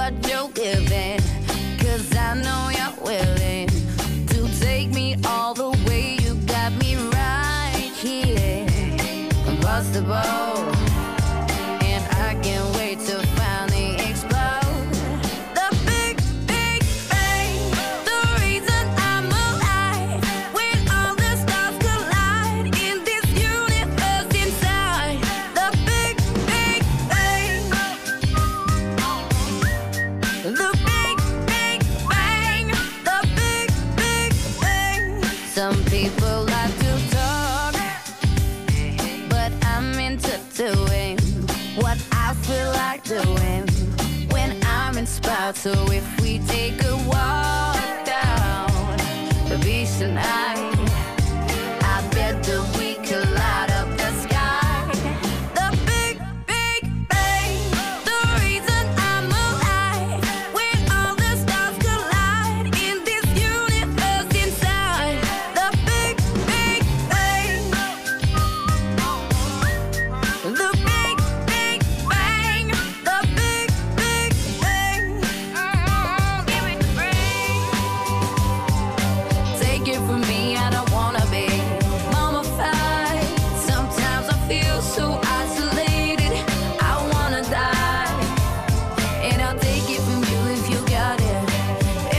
what you're giving, 'cause I know you're willing to take me all the way. You got me right here, impossible, and I can't wait to finally explode. The big, big bang, the reason I'm alive. When all the stars collide in this universe inside. The big, big bang. The big, big bang. The big, big bang. Some people like to talk, but I'm into doing what I feel like doing when I'm inspired. So if we take a walk down the beach tonight, I bet that we could light up the sky. The big, big bang, the reason I'm alive. When all the stars collide in this universe inside. The big, big bang. The big, big bang. The big, big bang. Give it the brain. Take it from me, I don't wanna be mummified. Sometimes I feel so isolated, I wanna die. And I'll take it from you if you got it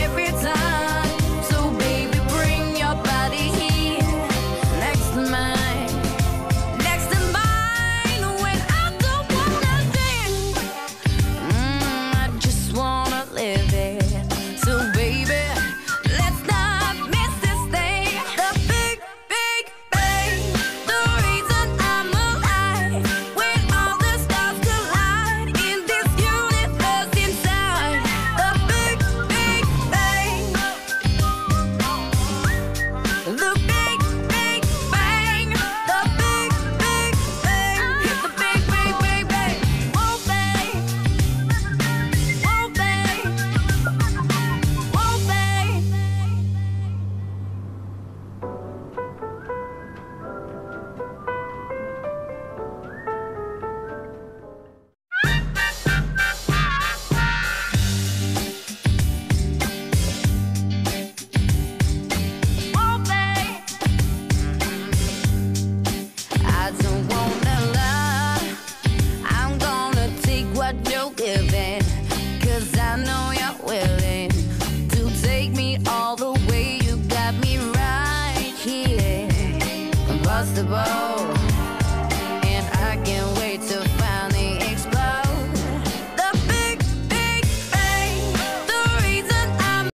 every time. So baby, bring your body here next to mine. Next to mine when I don't wanna think. I just wanna live it. So baby, let's not miss this thing. The big, big bang, the reason I'm alive. When all the stars collide in this universe inside. The big, big bang. The big, big bang. The big, big bang. Hit the big, big, big bang. Whoa, bang. Whoa, bang. Whoa, bang. Whoa, bang. I don't wanna lie, I'm gonna take what you're giving, 'cause I know you're willing to take me all the way. You got me right here, impossible,